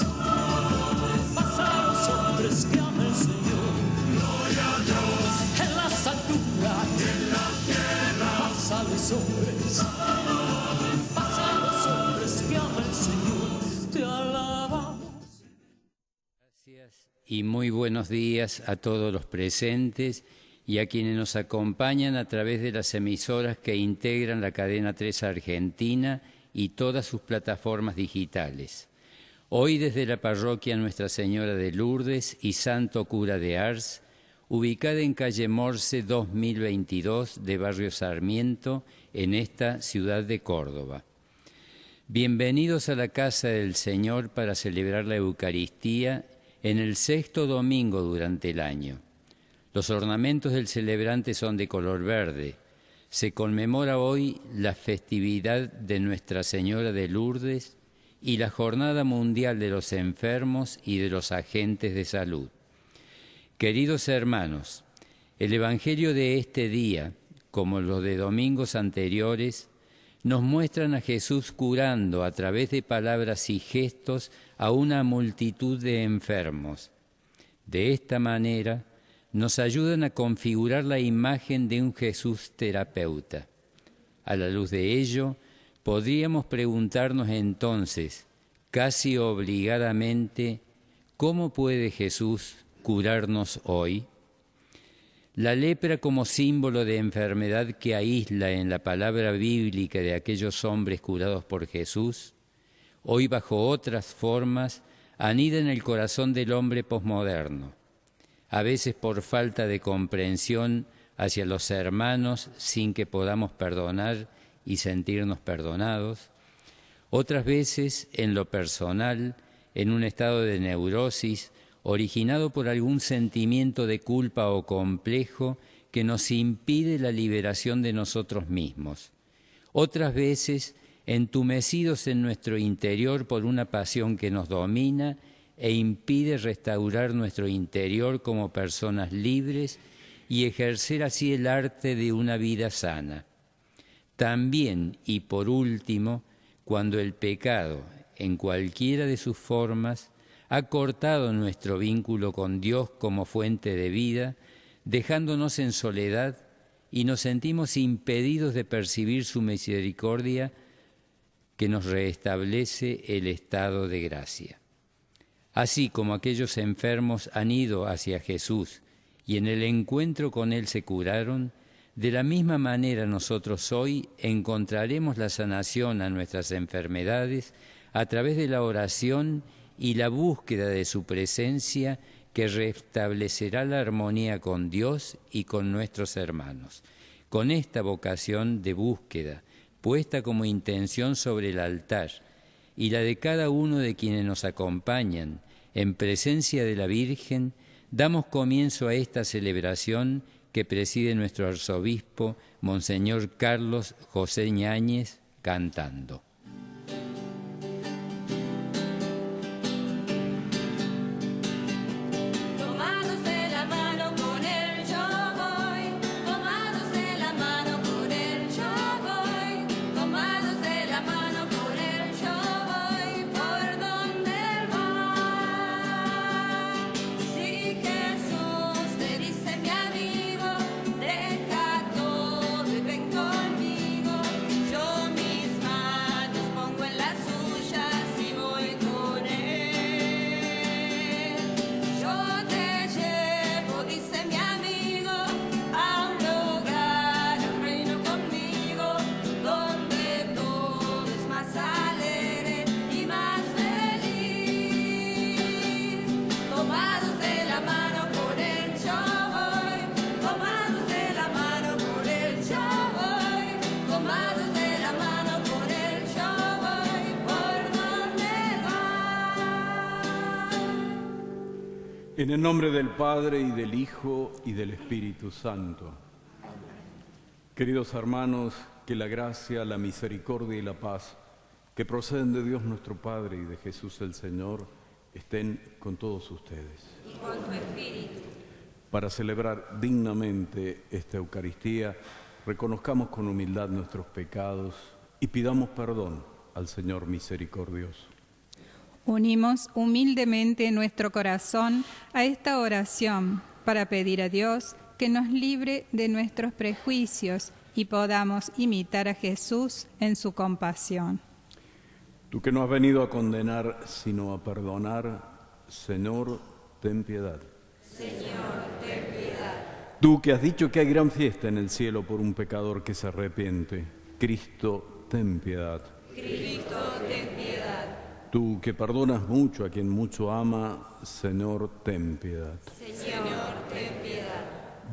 hombres, paz a los hombres que ama el Señor. Gloria a Dios en las alturas, en la tierra, paz a los hombres, paz a los hombres que ama el Señor. Te alabamos. Gracias y muy buenos días a todos los presentes y a quienes nos acompañan a través de las emisoras que integran la cadena 3 Argentina y todas sus plataformas digitales. Hoy desde la parroquia Nuestra Señora de Lourdes y Santo Cura de Ars, ubicada en calle Morse 2022 de Barrio Sarmiento, en esta ciudad de Córdoba. Bienvenidos a la casa del Señor para celebrar la Eucaristía en el sexto domingo durante el año. Los ornamentos del celebrante son de color verde. Se conmemora hoy la festividad de Nuestra Señora de Lourdes y la Jornada Mundial de los Enfermos y de los Agentes de Salud. Queridos hermanos, el Evangelio de este día, como los de domingos anteriores, nos muestran a Jesús curando a través de palabras y gestos a una multitud de enfermos. De esta manera, nos ayudan a configurar la imagen de un Jesús terapeuta. A la luz de ello, podríamos preguntarnos entonces, casi obligadamente, ¿cómo puede Jesús curarnos hoy? La lepra como símbolo de enfermedad que aísla en la palabra bíblica de aquellos hombres curados por Jesús, hoy bajo otras formas anida en el corazón del hombre posmoderno. A veces por falta de comprensión hacia los hermanos sin que podamos perdonar y sentirnos perdonados. Otras veces en lo personal, en un estado de neurosis originado por algún sentimiento de culpa o complejo que nos impide la liberación de nosotros mismos. Otras veces entumecidos en nuestro interior por una pasión que nos domina e impide restaurar nuestro interior como personas libres y ejercer así el arte de una vida sana. También, y por último, cuando el pecado, en cualquiera de sus formas, ha cortado nuestro vínculo con Dios como fuente de vida, dejándonos en soledad y nos sentimos impedidos de percibir su misericordia que nos restablece el estado de gracia. Así como aquellos enfermos han ido hacia Jesús y en el encuentro con Él se curaron, de la misma manera nosotros hoy encontraremos la sanación a nuestras enfermedades a través de la oración y la búsqueda de su presencia que restablecerá la armonía con Dios y con nuestros hermanos. Con esta vocación de búsqueda, puesta como intención sobre el altar, y la de cada uno de quienes nos acompañan, en presencia de la Virgen, damos comienzo a esta celebración que preside nuestro arzobispo, Monseñor Carlos José Ñáñez, cantando. En el nombre del Padre, y del Hijo, y del Espíritu Santo. Queridos hermanos, que la gracia, la misericordia y la paz que proceden de Dios nuestro Padre y de Jesús el Señor estén con todos ustedes. Y con tu espíritu. Para celebrar dignamente esta Eucaristía, reconozcamos con humildad nuestros pecados y pidamos perdón al Señor misericordioso. Unimos humildemente nuestro corazón a esta oración para pedir a Dios que nos libre de nuestros prejuicios y podamos imitar a Jesús en su compasión. Tú que no has venido a condenar, sino a perdonar, Señor, ten piedad. Señor, ten piedad. Tú que has dicho que hay gran fiesta en el cielo por un pecador que se arrepiente, Cristo, ten piedad. Cristo, ten piedad. Tú que perdonas mucho a quien mucho ama, Señor, ten piedad. Señor, ten piedad.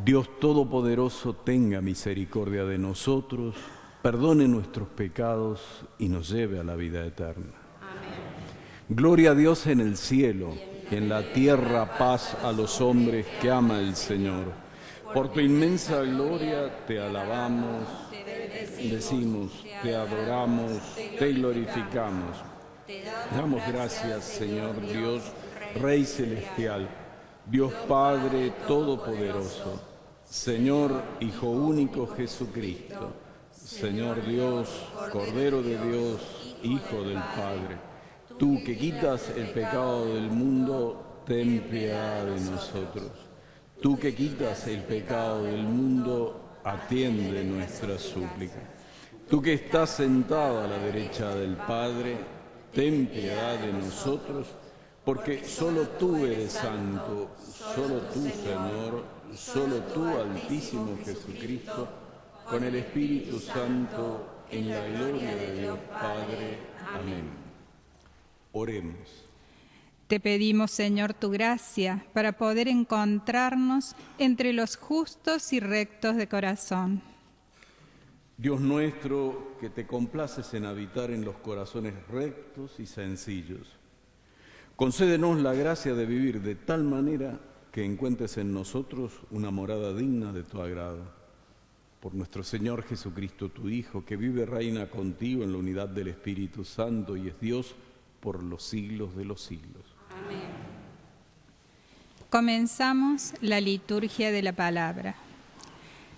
Dios Todopoderoso, tenga misericordia de nosotros, perdone nuestros pecados y nos lleve a la vida eterna. Amén. Gloria a Dios en el cielo, y en la tierra paz a los hombres que ama el Señor. Por tu inmensa gloria te alabamos, decimos, te adoramos, te glorificamos. Te damos gracias, Señor Dios, Rey celestial, Dios Padre Todopoderoso, Señor Hijo único Jesucristo, Señor Dios, Cordero de Dios, Hijo del Padre. Tú que quitas el pecado del mundo, ten piedad de nosotros. Tú que quitas el pecado del mundo, atiende nuestra súplica. Tú que estás sentado a la derecha del Padre, ten piedad de nosotros, porque solo tú eres santo, solo tú, Señor, solo tú, Altísimo Jesucristo, con el Espíritu Santo, en la gloria de Dios Padre. Amén. Oremos. Te pedimos, Señor, tu gracia para poder encontrarnos entre los justos y rectos de corazón. Dios nuestro, que te complaces en habitar en los corazones rectos y sencillos, concédenos la gracia de vivir de tal manera que encuentres en nosotros una morada digna de tu agrado. Por nuestro Señor Jesucristo, tu Hijo, que vive y reina contigo en la unidad del Espíritu Santo y es Dios por los siglos de los siglos. Amén. Comenzamos la liturgia de la palabra.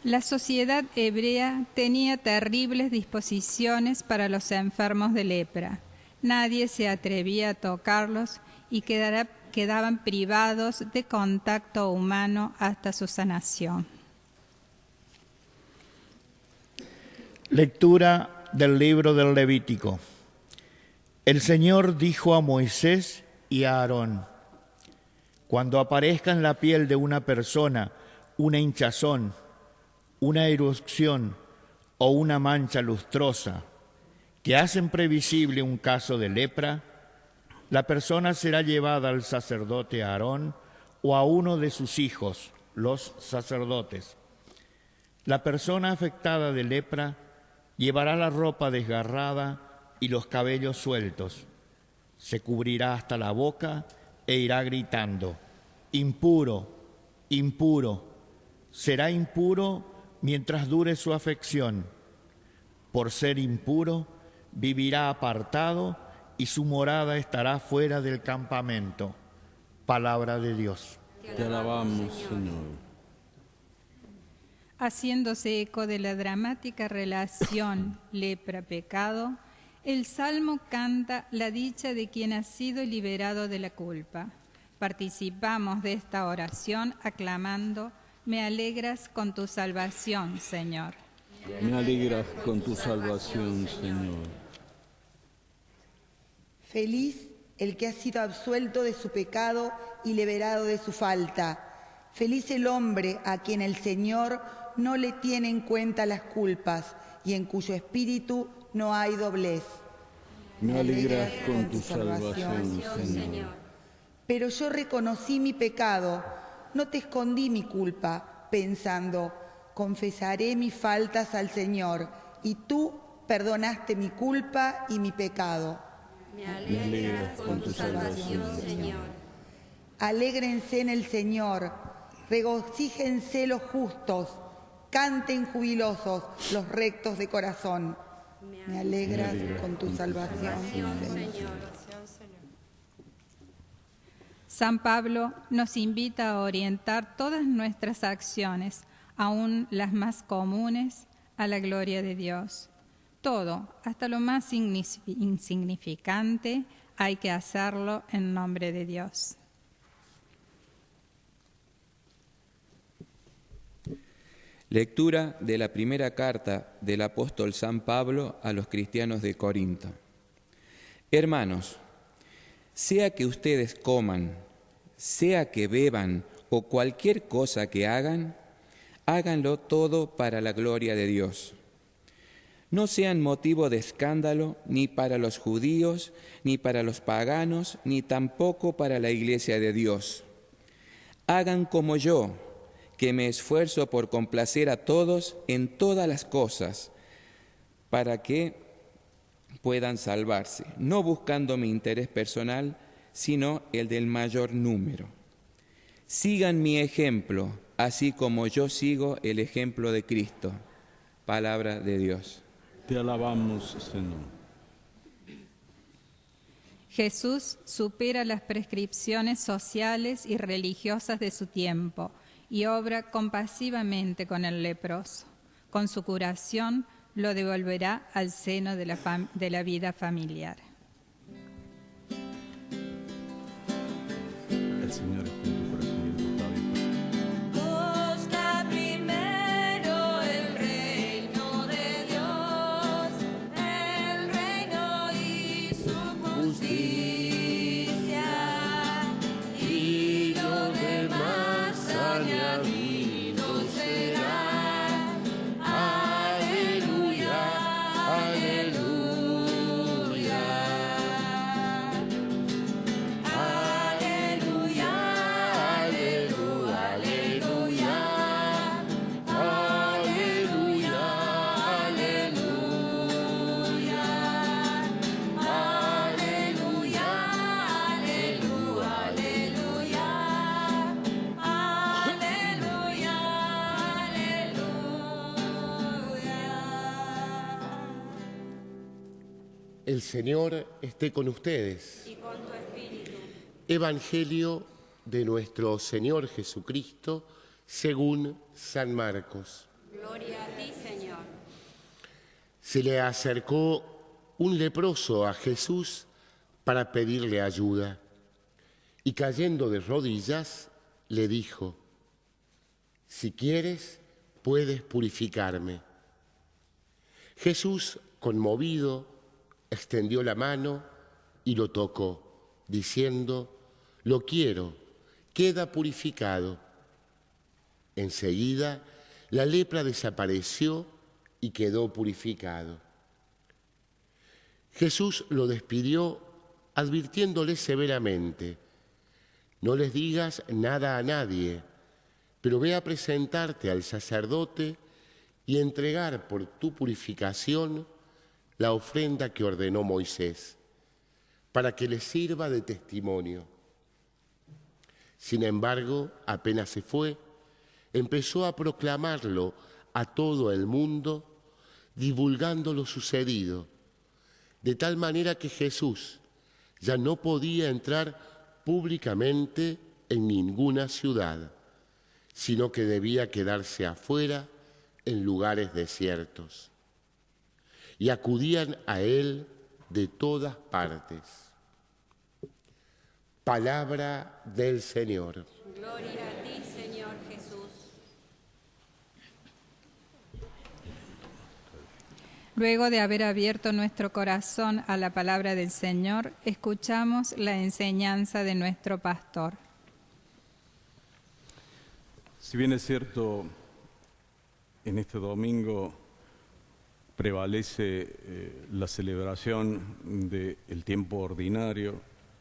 La sociedad hebrea tenía terribles disposiciones para los enfermos de lepra. Nadie se atrevía a tocarlos y quedaban privados de contacto humano hasta su sanación. Lectura del libro del Levítico. El Señor dijo a Moisés y a Aarón: cuando aparezca en la piel de una persona una hinchazón, una erupción o una mancha lustrosa que hacen previsible un caso de lepra, la persona será llevada al sacerdote Aarón o a uno de sus hijos, los sacerdotes. La persona afectada de lepra llevará la ropa desgarrada y los cabellos sueltos. Se cubrirá hasta la boca e irá gritando: impuro, impuro. Será impuro mientras dure su afección. Por ser impuro, vivirá apartado y su morada estará fuera del campamento. Palabra de Dios. Te alabamos, Señor. Haciéndose eco de la dramática relación lepra-pecado, el Salmo canta la dicha de quien ha sido liberado de la culpa. Participamos de esta oración aclamando: me alegras con tu salvación, Señor. Me alegras con tu salvación, Señor. Feliz el que ha sido absuelto de su pecado y liberado de su falta. Feliz el hombre a quien el Señor no le tiene en cuenta las culpas y en cuyo espíritu no hay doblez. Me alegras con tu salvación, Señor. Pero yo reconocí mi pecado, no te escondí mi culpa, pensando: confesaré mis faltas al Señor, y tú perdonaste mi culpa y mi pecado. Me alegras con tu salvación, Señor. Alégrense en el Señor, regocíjense los justos, canten jubilosos los rectos de corazón. Me alegras con tu salvación, Señor. San Pablo nos invita a orientar todas nuestras acciones, aun las más comunes, a la gloria de Dios. Todo, hasta lo más insignificante, hay que hacerlo en nombre de Dios. Lectura de la primera carta del apóstol San Pablo a los cristianos de Corinto. Hermanos, sea que ustedes coman, sea que beban o cualquier cosa que hagan, háganlo todo para la gloria de Dios. No sean motivo de escándalo ni para los judíos, ni para los paganos, ni tampoco para la iglesia de Dios. Hagan como yo, que me esfuerzo por complacer a todos en todas las cosas, para que puedan salvarse, no buscando mi interés personal, sino el del mayor número. Sigan mi ejemplo, así como yo sigo el ejemplo de Cristo. Palabra de Dios. Te alabamos, Señor. Jesús supera las prescripciones sociales y religiosas de su tiempo y obra compasivamente con el leproso. Con su curación lo devolverá al seno de la vida familiar. El Señor está en tu corazón y en tus labios. Busca primero el reino de Dios, el reino y su justicia, y lo demás añadido será. Aleluya, aleluya. El Señor esté con ustedes. Y con tu espíritu. Evangelio de nuestro Señor Jesucristo según San Marcos. Gloria a ti, Señor. Se le acercó un leproso a Jesús para pedirle ayuda y cayendo de rodillas le dijo: si quieres, puedes purificarme. Jesús, conmovido, extendió la mano y lo tocó, diciendo: lo quiero, queda purificado. Enseguida la lepra desapareció y quedó purificado. Jesús lo despidió advirtiéndole severamente: no les digas nada a nadie, pero ve a presentarte al sacerdote y entregar por tu purificación la ofrenda que ordenó Moisés, para que les sirva de testimonio. Sin embargo, apenas se fue, empezó a proclamarlo a todo el mundo, divulgando lo sucedido, de tal manera que Jesús ya no podía entrar públicamente en ninguna ciudad, sino que debía quedarse afuera en lugares desiertos. Y acudían a él de todas partes. Palabra del Señor. Gloria a ti, Señor Jesús. Luego de haber abierto nuestro corazón a la palabra del Señor, escuchamos la enseñanza de nuestro pastor. Si bien es cierto, en este domingo prevalece la celebración del tiempo ordinario,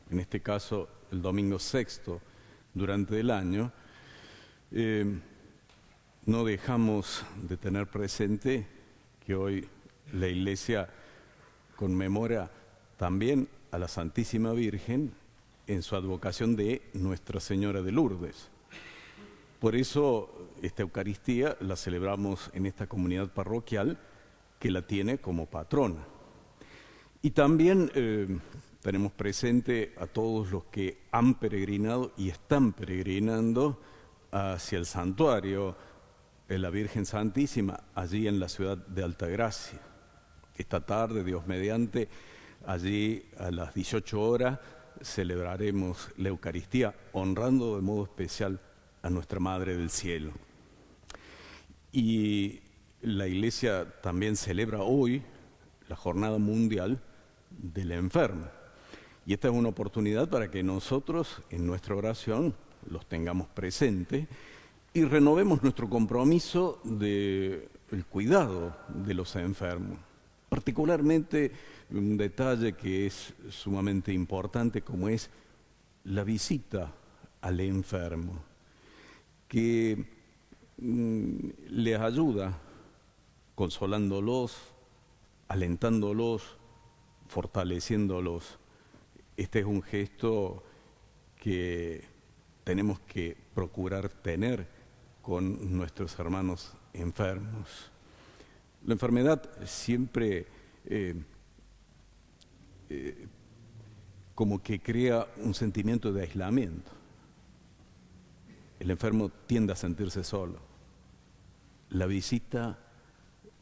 en este caso el domingo sexto durante el año, no dejamos de tener presente que hoy la Iglesia conmemora también a la Santísima Virgen en su advocación de Nuestra Señora de Lourdes. Por eso esta Eucaristía la celebramos en esta comunidad parroquial que la tiene como patrona. Y también tenemos presente a todos los que han peregrinado y están peregrinando hacia el santuario de la Virgen Santísima, allí en la ciudad de Altagracia. Esta tarde, Dios mediante, Allí a las 18 horas celebraremos la Eucaristía, honrando de modo especial a nuestra Madre del Cielo. Y la Iglesia también celebra hoy la Jornada Mundial del Enfermo. Y esta es una oportunidad para que nosotros en nuestra oración los tengamos presentes y renovemos nuestro compromiso del cuidado de los enfermos. Particularmente un detalle que es sumamente importante, como es la visita al enfermo, que les ayuda consolándolos, alentándolos, fortaleciéndolos. Este es un gesto que tenemos que procurar tener con nuestros hermanos enfermos. La enfermedad siempre como que crea un sentimiento de aislamiento. El enfermo tiende a sentirse solo. La visita,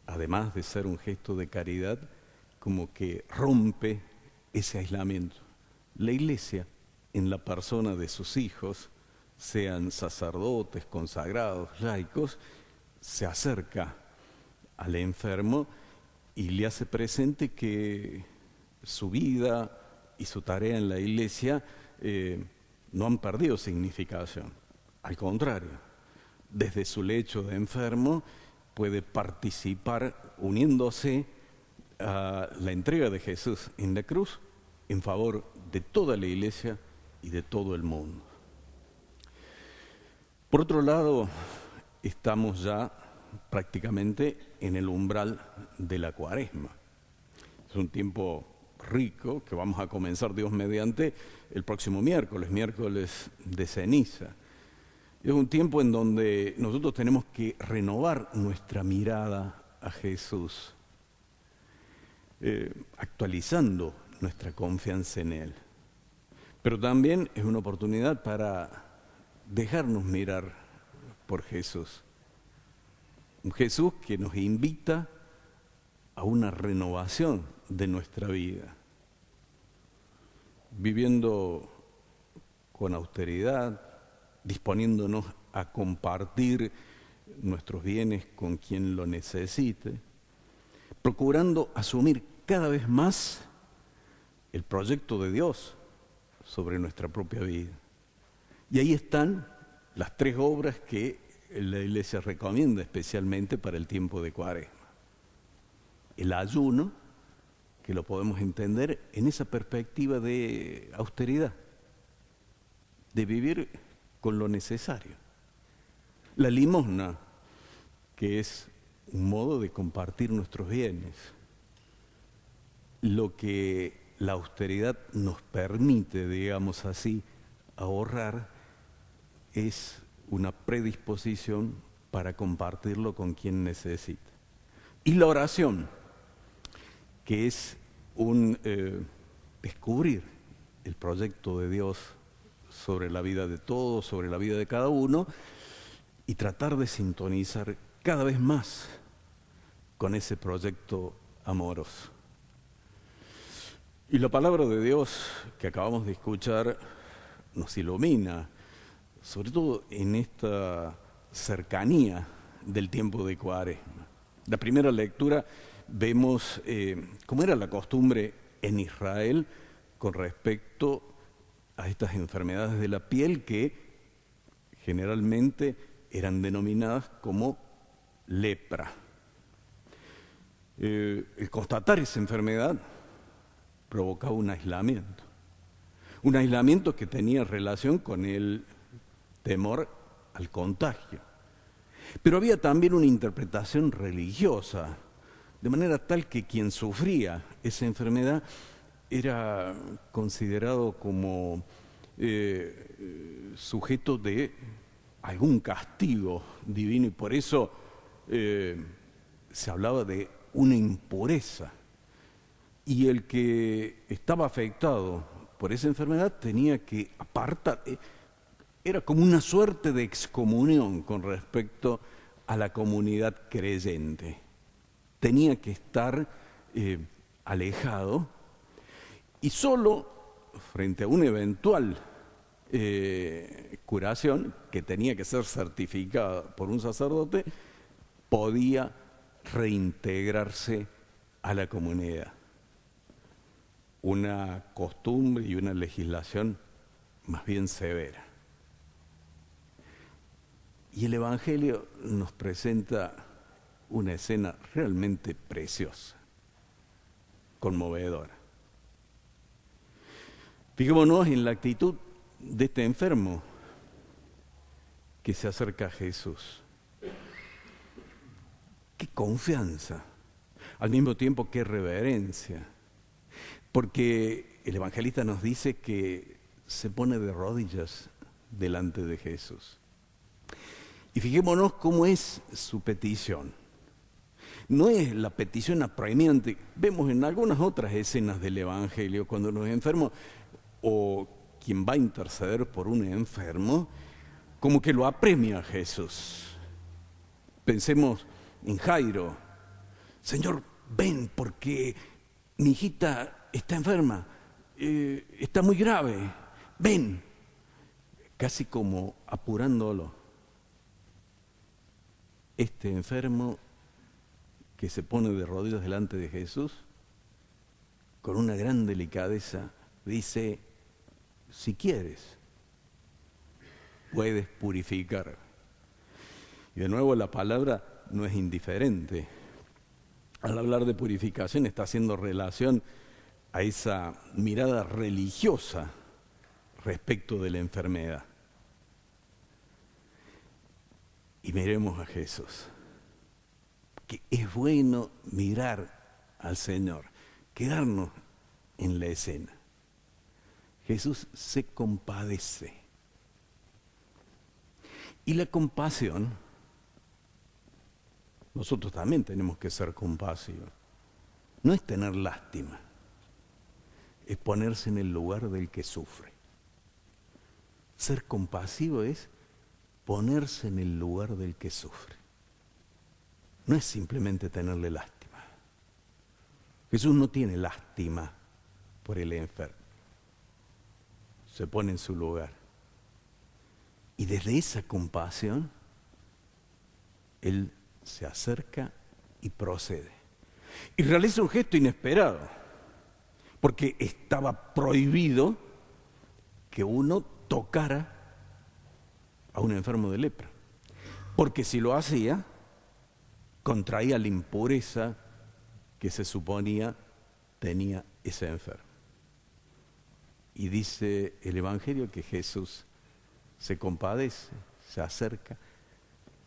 además de ser un gesto de caridad, como que rompe ese aislamiento. La Iglesia, en la persona de sus hijos, sean sacerdotes, consagrados, laicos, se acerca al enfermo y le hace presente que su vida y su tarea en la Iglesia no han perdido significación. Al contrario, desde su lecho de enfermo puede participar uniéndose a la entrega de Jesús en la cruz en favor de toda la Iglesia y de todo el mundo. Por otro lado, estamos ya prácticamente en el umbral de la Cuaresma. Es un tiempo rico que vamos a comenzar, Dios mediante, el próximo miércoles de ceniza. Es un tiempo en donde nosotros tenemos que renovar nuestra mirada a Jesús, actualizando nuestra confianza en Él. Pero también es una oportunidad para dejarnos mirar por Jesús. Un Jesús que nos invita a una renovación de nuestra vida, viviendo con austeridad, disponiéndonos a compartir nuestros bienes con quien lo necesite, procurando asumir cada vez más el proyecto de Dios sobre nuestra propia vida. Y ahí están las 3 obras que la Iglesia recomienda especialmente para el tiempo de Cuaresma. El ayuno, que lo podemos entender en esa perspectiva de austeridad, de vivir con lo necesario. La limosna, que es un modo de compartir nuestros bienes. Lo que la austeridad nos permite, digamos así, ahorrar, es una predisposición para compartirlo con quien necesita. Y la oración, que es un descubrir el proyecto de Dios sobre la vida de todos, sobre la vida de cada uno, y tratar de sintonizar cada vez más con ese proyecto amoroso. Y la palabra de Dios que acabamos de escuchar nos ilumina, sobre todo en esta cercanía del tiempo de Cuaresma. La primera lectura vemos cómo era la costumbre en Israel con respecto a estas enfermedades de la piel que generalmente eran denominadas como lepra. El constatar esa enfermedad provocaba un aislamiento que tenía relación con el temor al contagio. Pero había también una interpretación religiosa, de manera tal que quien sufría esa enfermedad era considerado como sujeto de algún castigo divino, y por eso se hablaba de una impureza. Y el que estaba afectado por esa enfermedad tenía que apartar, era como una suerte de excomunión con respecto a la comunidad creyente. Tenía que estar alejado Y solo frente a una eventual curación, que tenía que ser certificada por un sacerdote, podía reintegrarse a la comunidad. Una costumbre y una legislación más bien severa. Y el Evangelio nos presenta una escena realmente preciosa, conmovedora. Fijémonos en la actitud de este enfermo que se acerca a Jesús. Qué confianza, al mismo tiempo qué reverencia, porque el evangelista nos dice que se pone de rodillas delante de Jesús. Y fijémonos cómo es su petición. No es la petición apremiante. Vemos en algunas otras escenas del Evangelio, cuando los enfermos o quien va a interceder por un enfermo, como que lo apremia a Jesús. Pensemos en Jairo. Señor, ven porque mi hijita está enferma, está muy grave, ven. Casi como apurándolo. Este enfermo que se pone de rodillas delante de Jesús, con una gran delicadeza, dice: si quieres, puedes purificar. Y de nuevo la palabra no es indiferente. Al hablar de purificación está haciendo relación a esa mirada religiosa respecto de la enfermedad. Y miremos a Jesús, que es bueno mirar al Señor, quedarnos en la escena. Jesús se compadece. Y la compasión, nosotros también tenemos que ser compasivos. No es tener lástima, es ponerse en el lugar del que sufre. Ser compasivo es ponerse en el lugar del que sufre. No es simplemente tenerle lástima. Jesús no tiene lástima por el enfermo. Se pone en su lugar. Y desde esa compasión, Él se acerca y procede. Y realiza un gesto inesperado, porque estaba prohibido que uno tocara a un enfermo de lepra. Porque si lo hacía, contraía la impureza que se suponía tenía ese enfermo. Y dice el Evangelio que Jesús se compadece, se acerca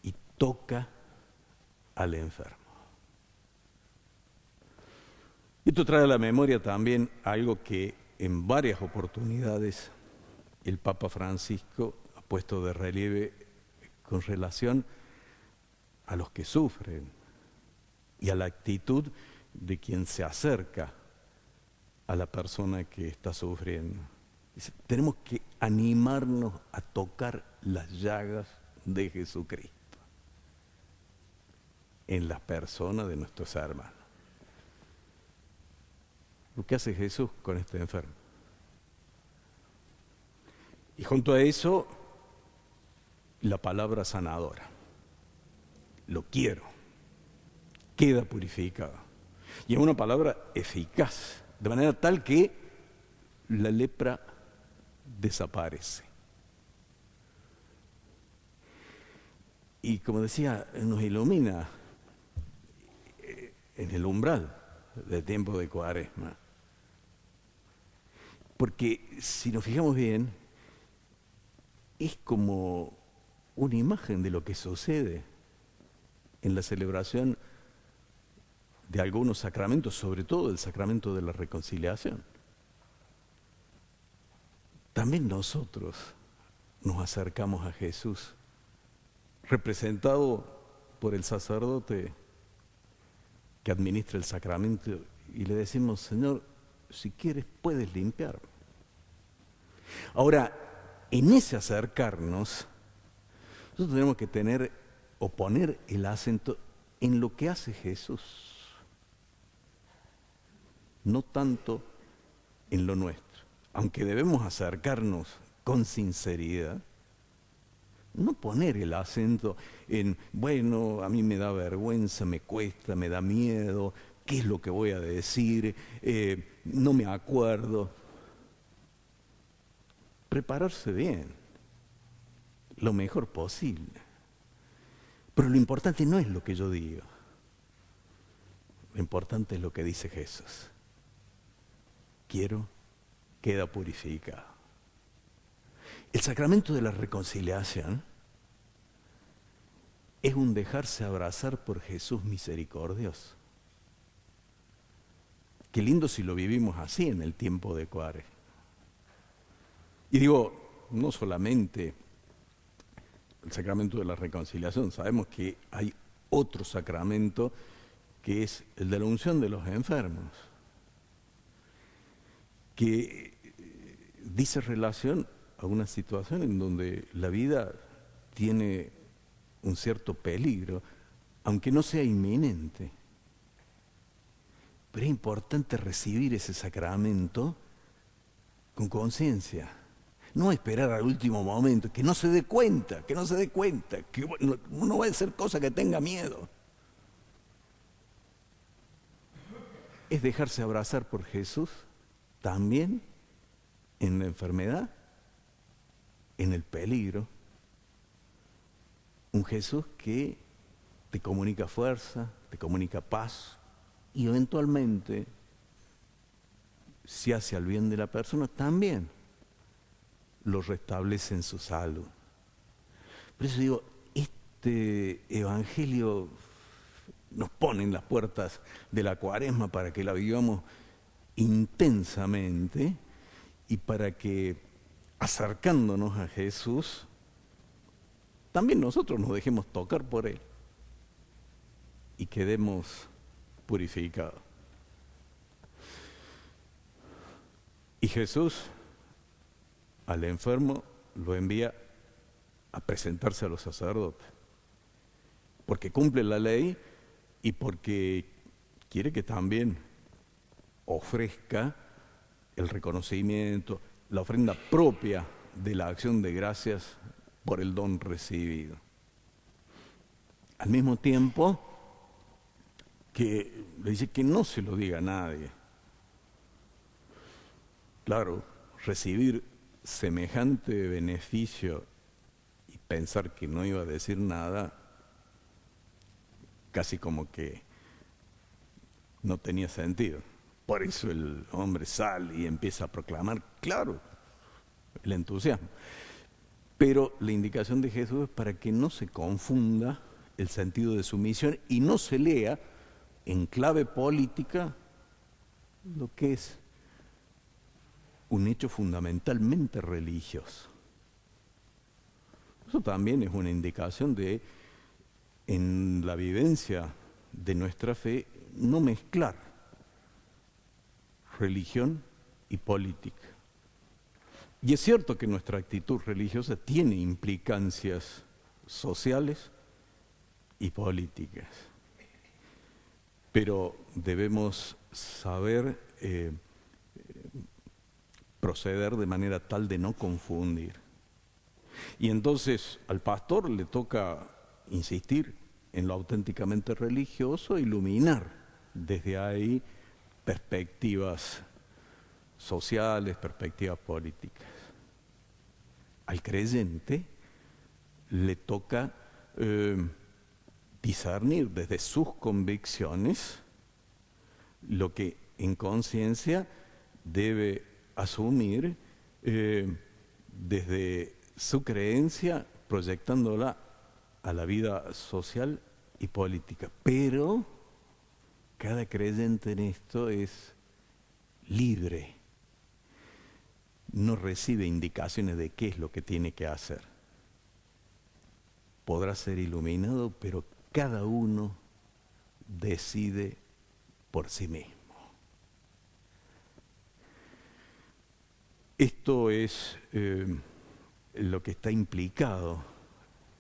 y toca al enfermo. Esto trae a la memoria también algo que en varias oportunidades el Papa Francisco ha puesto de relieve con relación a los que sufren y a la actitud de quien se acerca a la persona que está sufriendo. Dice, tenemos que animarnos a tocar las llagas de Jesucristo en las personas de nuestros hermanos. Lo que hace Jesús con este enfermo. Y junto a eso, la palabra sanadora. Lo quiero. Queda purificado. Y es una palabra eficaz, de manera tal que la lepra desaparece. Y como decía, nos ilumina en el umbral del tiempo de Cuaresma. Porque si nos fijamos bien, es como una imagen de lo que sucede en la celebración de algunos sacramentos, sobre todo el sacramento de la reconciliación. También nosotros nos acercamos a Jesús, representado por el sacerdote que administra el sacramento, y le decimos, Señor, si quieres puedes limpiarme. Ahora, en ese acercarnos, nosotros tenemos que tener o poner el acento en lo que hace Jesús, no tanto en lo nuestro. Aunque debemos acercarnos con sinceridad, no poner el acento en, bueno, a mí me da vergüenza, me cuesta, me da miedo, ¿qué es lo que voy a decir? No me acuerdo. Prepararse bien, lo mejor posible. Pero lo importante no es lo que yo digo. Lo importante es lo que dice Jesús. Quiero, queda purificado. El sacramento de la reconciliación es un dejarse abrazar por Jesús misericordioso. Qué lindo si lo vivimos así en el tiempo de Cuaresma. Y digo, no solamente el sacramento de la reconciliación, sabemos que hay otro sacramento que es el de la unción de los enfermos, que dice relación a una situación en donde la vida tiene un cierto peligro, aunque no sea inminente. Pero es importante recibir ese sacramento con conciencia, no esperar al último momento, que no se dé cuenta, que no va a ser cosa que tenga miedo. Es dejarse abrazar por Jesús también en la enfermedad, en el peligro. Un Jesús que te comunica fuerza, te comunica paz y eventualmente, si hace al bien de la persona, también lo restablece en su salud. Por eso digo, este evangelio nos pone en las puertas de la Cuaresma para que la vivamos intensamente y para que, acercándonos a Jesús, también nosotros nos dejemos tocar por Él y quedemos purificados. Y Jesús al enfermo lo envía a presentarse a los sacerdotes, porque cumple la ley y porque quiere que también ofrezca el reconocimiento, la ofrenda propia de la acción de gracias por el don recibido. Al mismo tiempo que le dice que no se lo diga a nadie. Claro, recibir semejante beneficio y pensar que no iba a decir nada, casi como que no tenía sentido. Por eso el hombre sale y empieza a proclamar, claro, el entusiasmo. Pero la indicación de Jesús es para que no se confunda el sentido de su misión y no se lea en clave política lo que es un hecho fundamentalmente religioso. Eso también es una indicación de, en la vivencia de nuestra fe, no mezclar religión y política. Y es cierto que nuestra actitud religiosa tiene implicancias sociales y políticas, pero debemos saber proceder de manera tal de no confundir. Y entonces al pastor le toca insistir en lo auténticamente religioso, iluminar desde ahí perspectivas sociales, perspectivas políticas. Al creyente le toca discernir desde sus convicciones lo que en conciencia debe asumir desde su creencia, proyectándola a la vida social y política. Pero cada creyente en esto es libre, no recibe indicaciones de qué es lo que tiene que hacer. Podrá ser iluminado, pero cada uno decide por sí mismo. Esto es lo que está implicado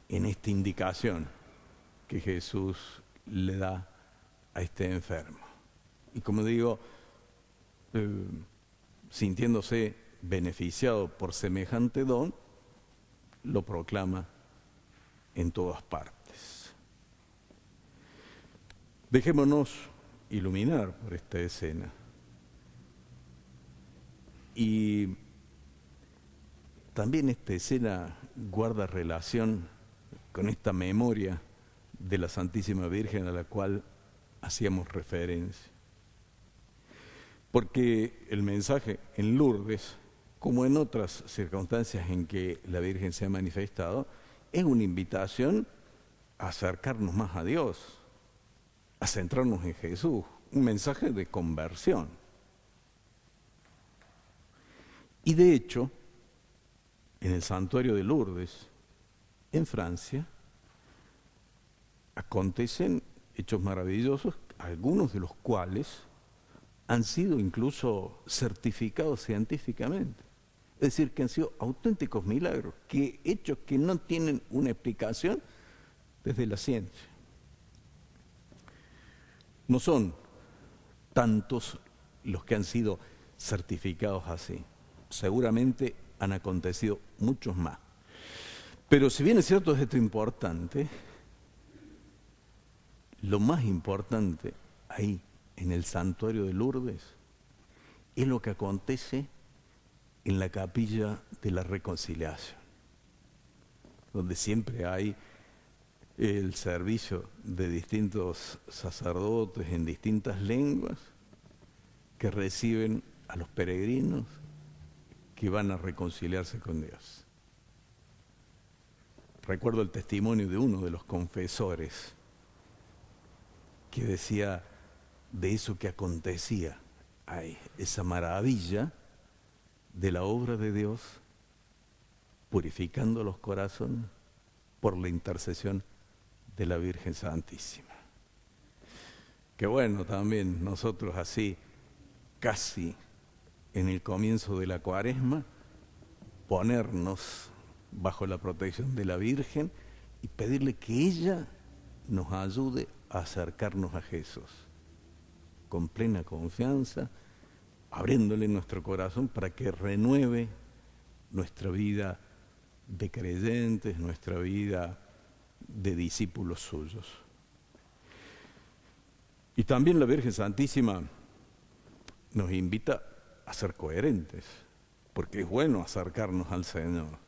en esta indicación que Jesús le da a este enfermo. Y como digo, sintiéndose beneficiado por semejante don, lo proclama en todas partes. Dejémonos iluminar por esta escena. Y también esta escena guarda relación con esta memoria de la Santísima Virgen a la cual hacíamos referencia. Porque el mensaje en Lourdes, como en otras circunstancias en que la Virgen se ha manifestado, es una invitación a acercarnos más a Dios, a centrarnos en Jesús, un mensaje de conversión. Y de hecho, en el santuario de Lourdes, en Francia, acontecen hechos maravillosos, algunos de los cuales han sido incluso certificados científicamente. Es decir, que han sido auténticos milagros, hechos que no tienen una explicación desde la ciencia. No son tantos los que han sido certificados así. Seguramente han acontecido muchos más. Pero si bien es cierto es esto importante, lo más importante ahí, en el santuario de Lourdes, es lo que acontece en la capilla de la reconciliación, donde siempre hay el servicio de distintos sacerdotes en distintas lenguas que reciben a los peregrinos que van a reconciliarse con Dios. Recuerdo el testimonio de uno de los confesores que decía de eso que acontecía ahí, esa maravilla de la obra de Dios purificando los corazones por la intercesión de la Virgen Santísima. Que bueno, también nosotros así, casi en el comienzo de la Cuaresma, ponernos bajo la protección de la Virgen y pedirle que ella nos ayude a acercarnos a Jesús con plena confianza, abriéndole nuestro corazón para que renueve nuestra vida de creyentes, nuestra vida de discípulos suyos. Y también la Virgen Santísima nos invita a ser coherentes, porque es bueno acercarnos al Señor,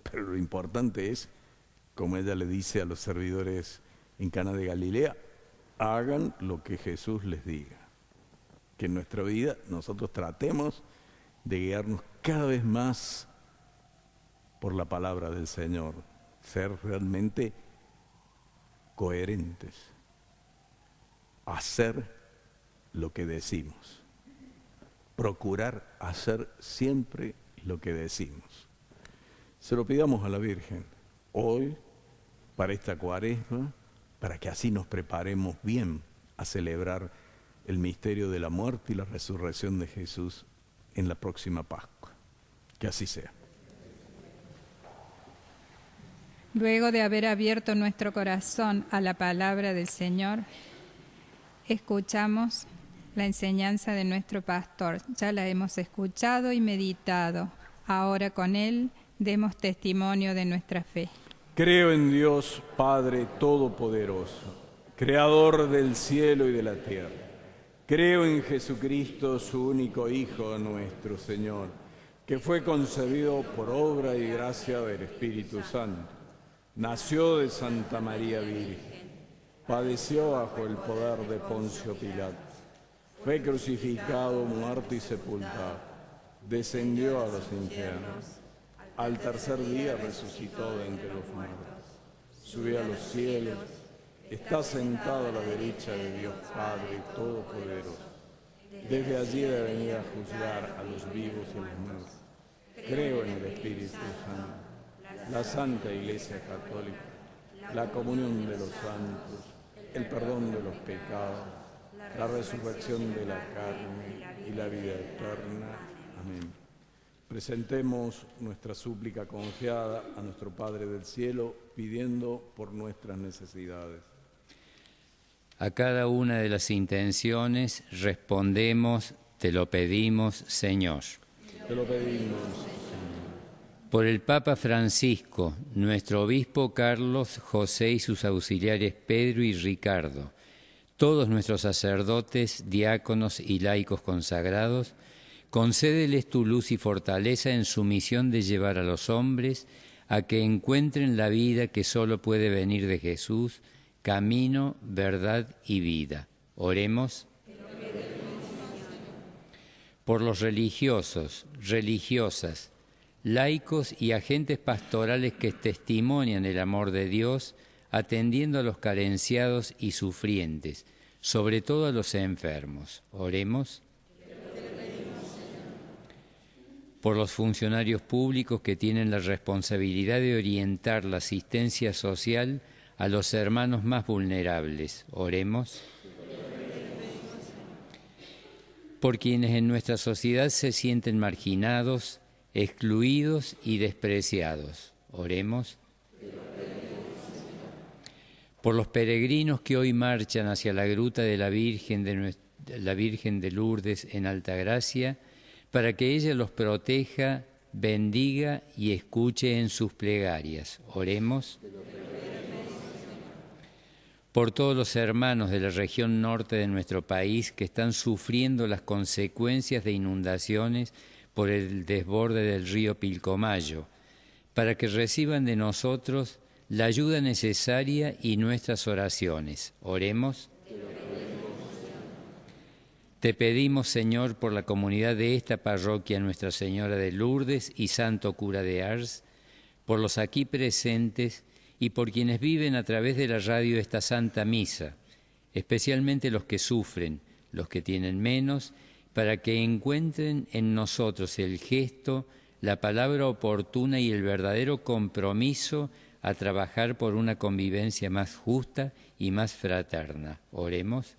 pero lo importante es, como ella le dice a los servidores en Cana de Galilea, hagan lo que Jesús les diga. Que en nuestra vida nosotros tratemos de guiarnos cada vez más por la palabra del Señor, ser realmente coherentes, hacer lo que decimos, procurar hacer siempre lo que decimos. Se lo pidamos a la Virgen hoy, para esta Cuaresma, para que así nos preparemos bien a celebrar el misterio de la muerte y la resurrección de Jesús en la próxima Pascua. Que así sea. Luego de haber abierto nuestro corazón a la palabra del Señor, escuchamos la enseñanza de nuestro pastor. Ya la hemos escuchado y meditado. Ahora con él demos testimonio de nuestra fe. Creo en Dios Padre Todopoderoso, Creador del cielo y de la tierra. Creo en Jesucristo, su único Hijo, nuestro Señor, que fue concebido por obra y gracia del Espíritu Santo. Nació de Santa María Virgen, padeció bajo el poder de Poncio Pilato, fue crucificado, muerto y sepultado, descendió a los infiernos. Al tercer día resucitó de entre los muertos, subió a los cielos, está sentado a la derecha de Dios Padre Todopoderoso. Desde allí debe venir a juzgar a los vivos y los muertos. Creo en el Espíritu Santo, la Santa Iglesia Católica, la comunión de los santos, el perdón de los pecados, la resurrección de la carne y la vida eterna. Amén. Presentemos nuestra súplica confiada a nuestro Padre del Cielo, pidiendo por nuestras necesidades. A cada una de las intenciones respondemos Te lo pedimos, Señor. Te lo pedimos. Por el Papa Francisco, nuestro obispo Carlos, José y sus auxiliares Pedro y Ricardo, todos nuestros sacerdotes, diáconos y laicos consagrados, concédeles tu luz y fortaleza en su misión de llevar a los hombres a que encuentren la vida que solo puede venir de Jesús, camino, verdad y vida. Oremos. Por los religiosos, religiosas, laicos y agentes pastorales que testimonian el amor de Dios, atendiendo a los carenciados y sufrientes, sobre todo a los enfermos. Oremos. Por los funcionarios públicos que tienen la responsabilidad de orientar la asistencia social a los hermanos más vulnerables. Oremos. Por quienes en nuestra sociedad se sienten marginados, excluidos y despreciados. Oremos. Por los peregrinos que hoy marchan hacia la gruta de la Virgen de Lourdes en Altagracia, para que ella los proteja, bendiga y escuche en sus plegarias. Oremos. Por todos los hermanos de la región norte de nuestro país que están sufriendo las consecuencias de inundaciones por el desborde del río Pilcomayo, para que reciban de nosotros la ayuda necesaria y nuestras oraciones. Oremos. Te pedimos, Señor, por la comunidad de esta parroquia Nuestra Señora de Lourdes y Santo Cura de Ars, por los aquí presentes y por quienes viven a través de la radio esta Santa Misa, especialmente los que sufren, los que tienen menos, para que encuentren en nosotros el gesto, la palabra oportuna y el verdadero compromiso a trabajar por una convivencia más justa y más fraterna. Oremos.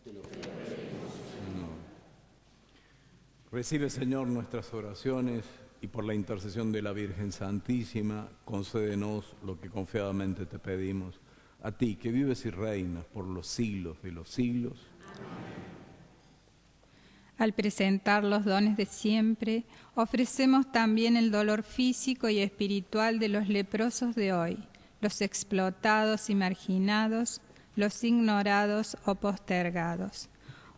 Recibe, Señor, nuestras oraciones y por la intercesión de la Virgen Santísima, concédenos lo que confiadamente te pedimos. A ti, que vives y reinas por los siglos de los siglos. Al presentar los dones de siempre, ofrecemos también el dolor físico y espiritual de los leprosos de hoy, los explotados y marginados, los ignorados o postergados.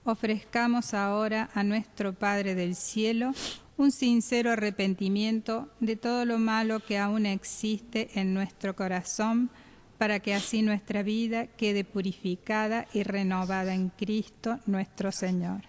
Ofrezcamos ahora a nuestro Padre del Cielo un sincero arrepentimiento de todo lo malo que aún existe en nuestro corazón, para que así nuestra vida quede purificada y renovada en Cristo nuestro Señor.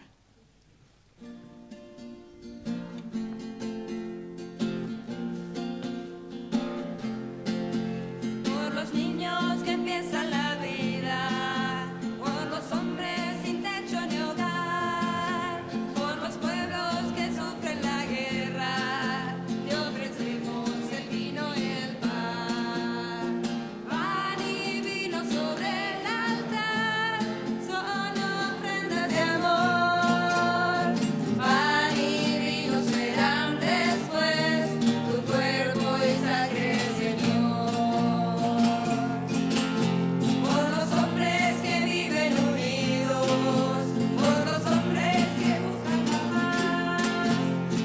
Por los niños que empiezan la vida, por los hombres sin techo ni hogar, por los pueblos que sufren la guerra, te ofrecemos el vino y el pan. Pan y vino sobre el altar, son ofrendas de amor. Pan y vino serán después tu cuerpo y sangre, Señor. Por los hombres que viven unidos, por los hombres que buscan la paz,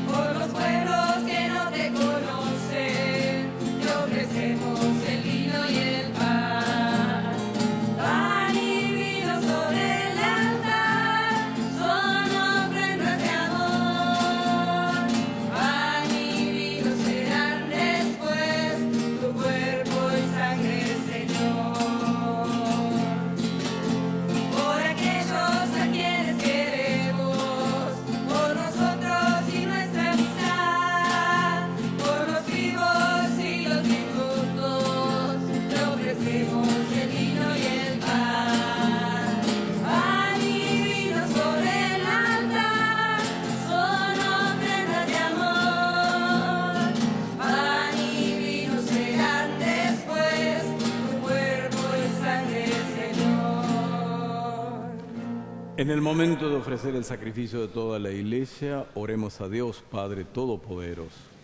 por los pueblos que no te conocen, te ofrecemos el vino y el pan. Pan y vino sobre el altar, son ofrendas de amor. Pan y vino serán después tu cuerpo y sangre, Señor. Por aquellos a quienes queremos, por nosotros y nuestra amistad, por los vivos y los difuntos, te ofrecemos el vino y el pan. Pan y vino sobre el altar, son ofrendas de amor. Pan y vino serán después tu cuerpo y sangre, Señor. En el momento de ofrecer el sacrificio de toda la Iglesia, oremos a Dios Padre Todopoderoso.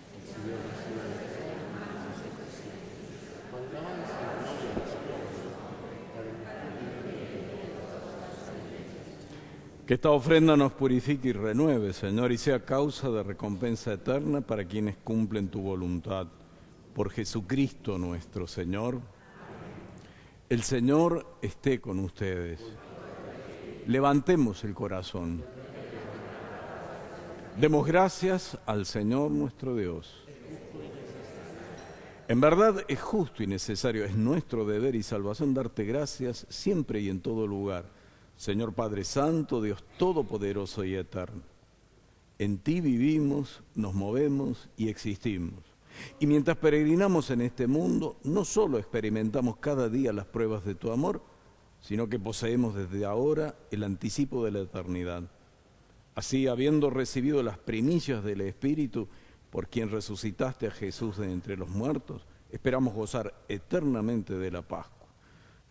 Que esta ofrenda nos purifique y renueve, Señor, y sea causa de recompensa eterna para quienes cumplen tu voluntad. Por Jesucristo nuestro Señor. El Señor esté con ustedes. Levantemos el corazón. Demos gracias al Señor nuestro Dios. En verdad es justo y necesario, es nuestro deber y salvación darte gracias siempre y en todo lugar, Señor Padre Santo, Dios Todopoderoso y Eterno. En ti vivimos, nos movemos y existimos. Y mientras peregrinamos en este mundo, no solo experimentamos cada día las pruebas de tu amor, sino que poseemos desde ahora el anticipo de la eternidad. Así, habiendo recibido las primicias del Espíritu, por quien resucitaste a Jesús de entre los muertos, esperamos gozar eternamente de la Pascua.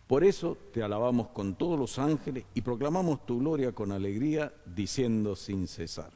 Por eso te alabamos con todos los ángeles y proclamamos tu gloria con alegría, diciendo sin cesar.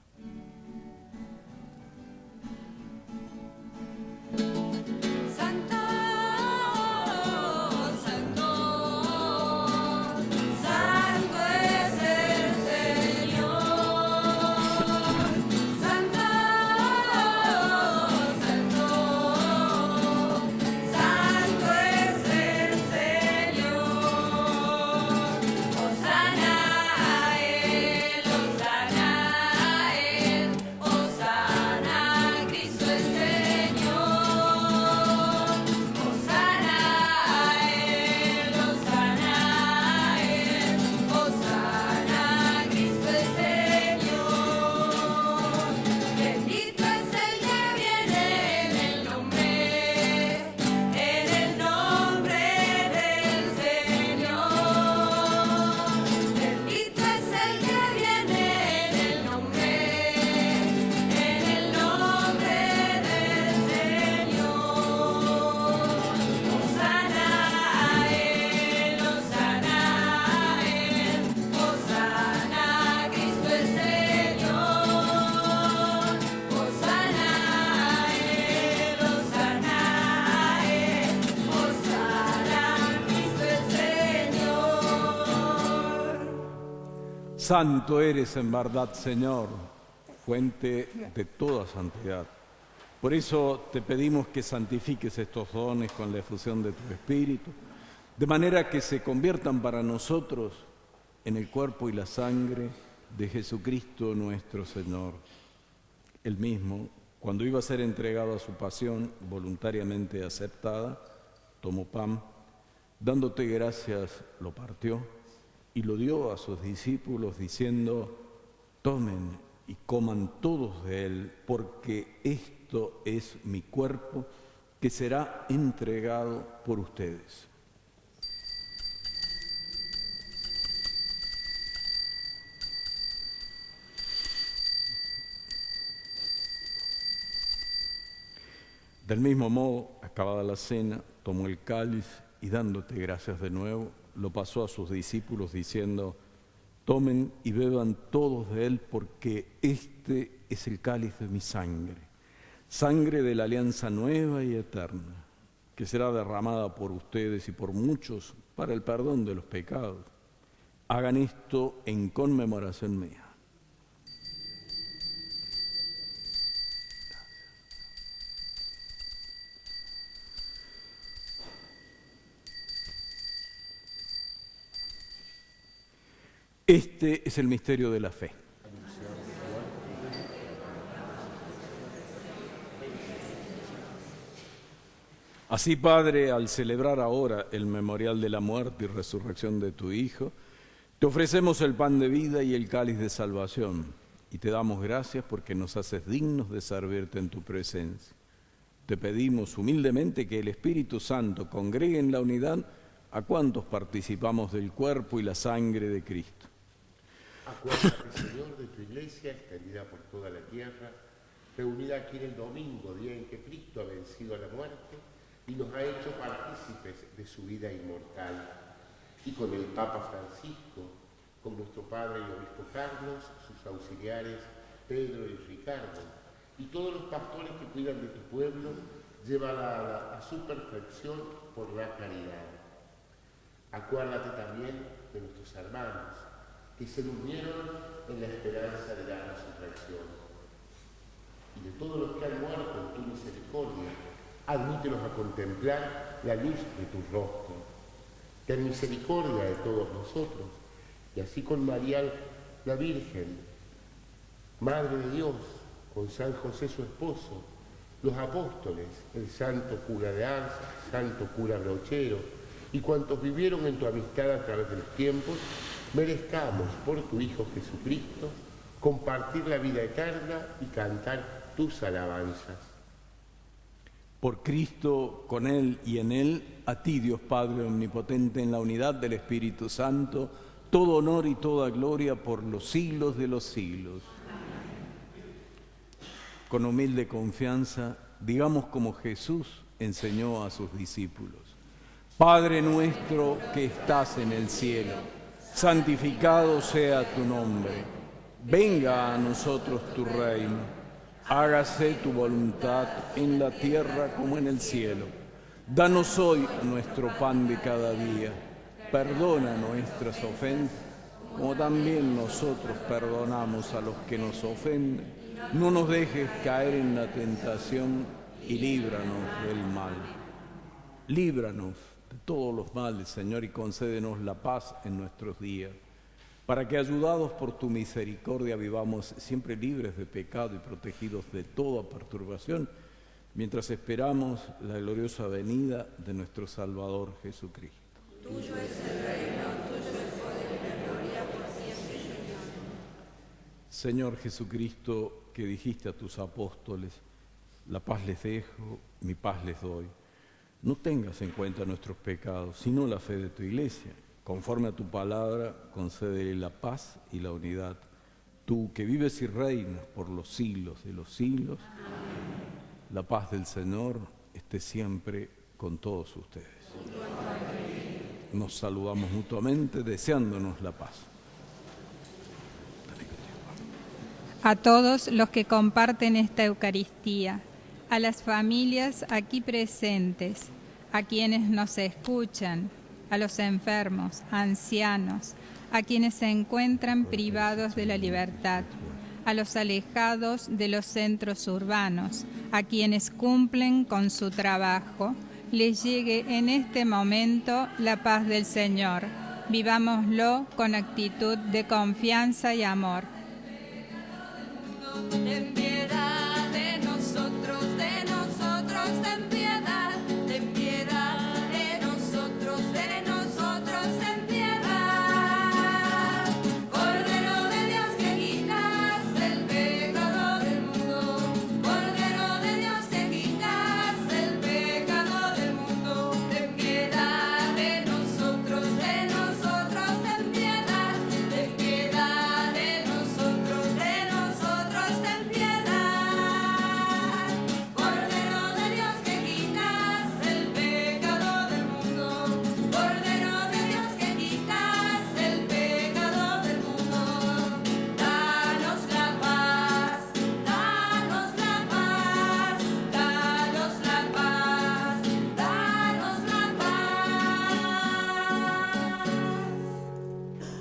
Santo eres en verdad, Señor, fuente de toda santidad. Por eso te pedimos que santifiques estos dones con la efusión de tu Espíritu, de manera que se conviertan para nosotros en el cuerpo y la sangre de Jesucristo nuestro Señor. Él mismo, cuando iba a ser entregado a su pasión voluntariamente aceptada, tomó pan, dándote gracias, lo partió y lo dio a sus discípulos diciendo: tomen y coman todos de él, porque esto es mi cuerpo que será entregado por ustedes. Del mismo modo, acabada la cena, tomó el cáliz y dándote gracias de nuevo, lo pasó a sus discípulos diciendo: tomen y beban todos de él, porque este es el cáliz de mi sangre, sangre de la alianza nueva y eterna, que será derramada por ustedes y por muchos para el perdón de los pecados. Hagan esto en conmemoración mía. Este es el misterio de la fe. Así, Padre, al celebrar ahora el memorial de la muerte y resurrección de tu Hijo, te ofrecemos el pan de vida y el cáliz de salvación, y te damos gracias porque nos haces dignos de servirte en tu presencia. Te pedimos humildemente que el Espíritu Santo congregue en la unidad a cuantos participamos del cuerpo y la sangre de Cristo. Acuérdate, Señor, de tu iglesia extendida por toda la tierra, reunida aquí en el domingo, día en que Cristo ha vencido a la muerte y nos ha hecho partícipes de su vida inmortal. Y con el Papa Francisco, con nuestro Padre y Obispo Carlos, sus auxiliares Pedro y Ricardo, y todos los pastores que cuidan de tu pueblo, llévala a su perfección por la caridad. Acuérdate también de nuestros hermanos, que se durmieron en la esperanza de la resurrección. Y de todos los que han muerto en tu misericordia, admítelos a contemplar la luz de tu rostro. Ten misericordia de todos nosotros, y así con María la Virgen, Madre de Dios, con San José su esposo, los apóstoles, el santo cura de Ars, santo cura Brochero, y cuantos vivieron en tu amistad a través de los tiempos, merezcamos por tu Hijo Jesucristo compartir la vida eterna y cantar tus alabanzas. Por Cristo, con Él y en Él, a ti, Dios Padre Omnipotente, en la unidad del Espíritu Santo, todo honor y toda gloria por los siglos de los siglos. Con humilde confianza, digamos como Jesús enseñó a sus discípulos: Padre nuestro que estás en el cielo, santificado sea tu nombre. Venga a nosotros tu reino. Hágase tu voluntad en la tierra como en el cielo. Danos hoy nuestro pan de cada día. Perdona nuestras ofensas, como también nosotros perdonamos a los que nos ofenden. No nos dejes caer en la tentación y líbranos del mal. Líbranos de todos los males, Señor, y concédenos la paz en nuestros días, para que, ayudados por tu misericordia, vivamos siempre libres de pecado y protegidos de toda perturbación, mientras esperamos la gloriosa venida de nuestro Salvador Jesucristo. Tuyo es el reino, tuyo el poder y la gloria por siempre, Señor. Señor Jesucristo, que dijiste a tus apóstoles: la paz les dejo, mi paz les doy. No tengas en cuenta nuestros pecados, sino la fe de tu Iglesia. Conforme a tu palabra, concédele la paz y la unidad. Tú, que vives y reinas por los siglos de los siglos, la paz del Señor esté siempre con todos ustedes. Nos saludamos mutuamente deseándonos la paz. A todos los que comparten esta Eucaristía, a las familias aquí presentes, a quienes nos escuchan, a los enfermos, ancianos, a quienes se encuentran privados de la libertad, a los alejados de los centros urbanos, a quienes cumplen con su trabajo, les llegue en este momento la paz del Señor. Vivámoslo con actitud de confianza y amor. Ten piedad de nosotros, ten piedad, ten piedad de nosotros, ten piedad. Cordero de Dios que quitas el pecado del mundo, Cordero de Dios que quitas el pecado del mundo, ten piedad de nosotros, ten piedad, ten piedad de nosotros, ten piedad. Cordero de Dios que quitas el pecado del mundo, Cordero de Dios que quitas el pecado del mundo. Danos la paz, danos la paz, danos la paz, danos la paz.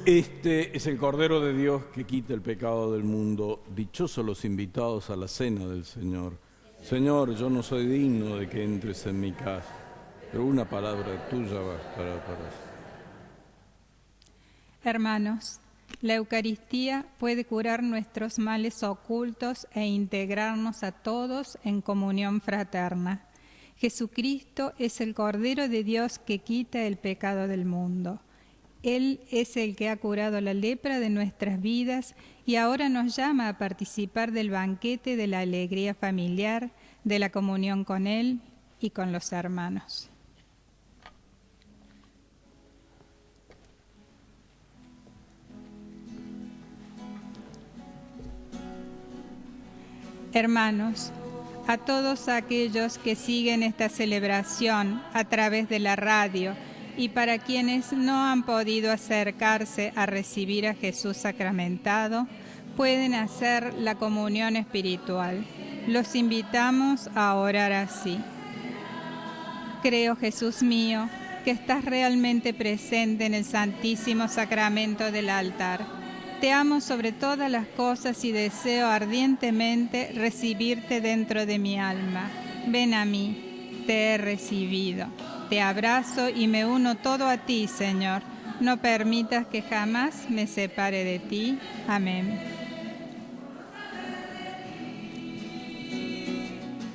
Este es el Cordero de Dios que quita el pecado del mundo. Dichosos los invitados a la cena del Señor. Señor, yo no soy digno de que entres en mi casa, pero una palabra tuya bastará para siempre. Hermanos, la Eucaristía puede curar nuestros males ocultos e integrarnos a todos en comunión fraterna. Jesucristo es el Cordero de Dios que quita el pecado del mundo. Él es el que ha curado la lepra de nuestras vidas y ahora nos llama a participar del banquete de la alegría familiar, de la comunión con Él y con los hermanos. Hermanos, a todos aquellos que siguen esta celebración a través de la radio y para quienes no han podido acercarse a recibir a Jesús sacramentado, pueden hacer la comunión espiritual. Los invitamos a orar así. Creo, Jesús mío, que estás realmente presente en el Santísimo Sacramento del altar. Te amo sobre todas las cosas y deseo ardientemente recibirte dentro de mi alma. Ven a mí, te he recibido. Te abrazo y me uno todo a ti, Señor. No permitas que jamás me separe de ti. Amén.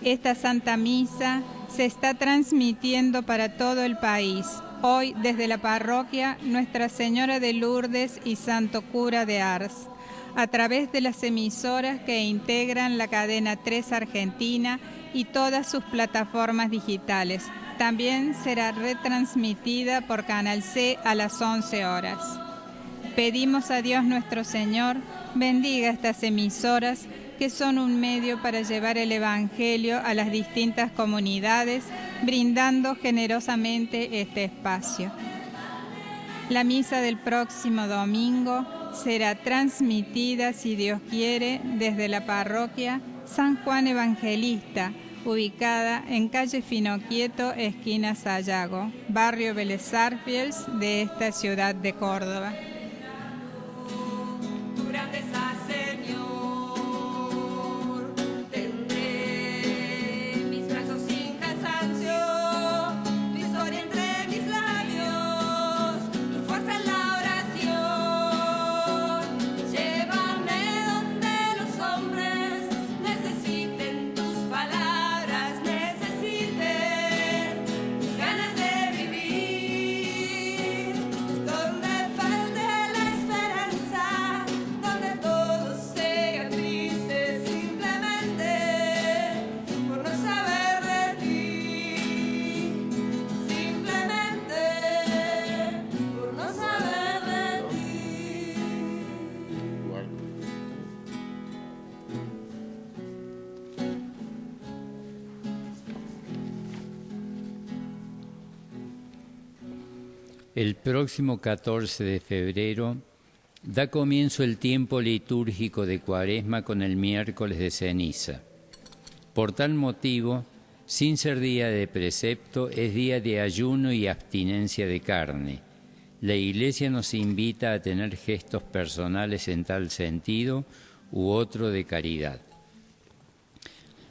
Esta Santa Misa se está transmitiendo para todo el país. Hoy, desde la parroquia Nuestra Señora de Lourdes y Santo Cura de Ars, a través de las emisoras que integran la cadena 3 Argentina y todas sus plataformas digitales. También será retransmitida por Canal C a las 11 horas. Pedimos a Dios nuestro Señor bendiga estas emisoras que son un medio para llevar el Evangelio a las distintas comunidades, brindando generosamente este espacio. La misa del próximo domingo será transmitida, si Dios quiere, desde la parroquia San Juan Evangelista, ubicada en calle Finoquieto, esquina Sayago, barrio Vélez Sarsfield de esta ciudad de Córdoba. Tu grandeza, Señor, tendré mis brazos sin cansancio, tu historia entre mis labios, tu fuerza en la oración. Llévame donde los hombres necesiten tus palabras, necesiten mis ganas de vivir, donde falte la esperanza, donde todo sea triste simplemente por no saber de ti, simplemente por no saber de ti. El próximo 14 de febrero da comienzo el tiempo litúrgico de Cuaresma con el miércoles de ceniza. Por tal motivo, sin ser día de precepto, es día de ayuno y abstinencia de carne. La Iglesia nos invita a tener gestos personales en tal sentido u otro de caridad.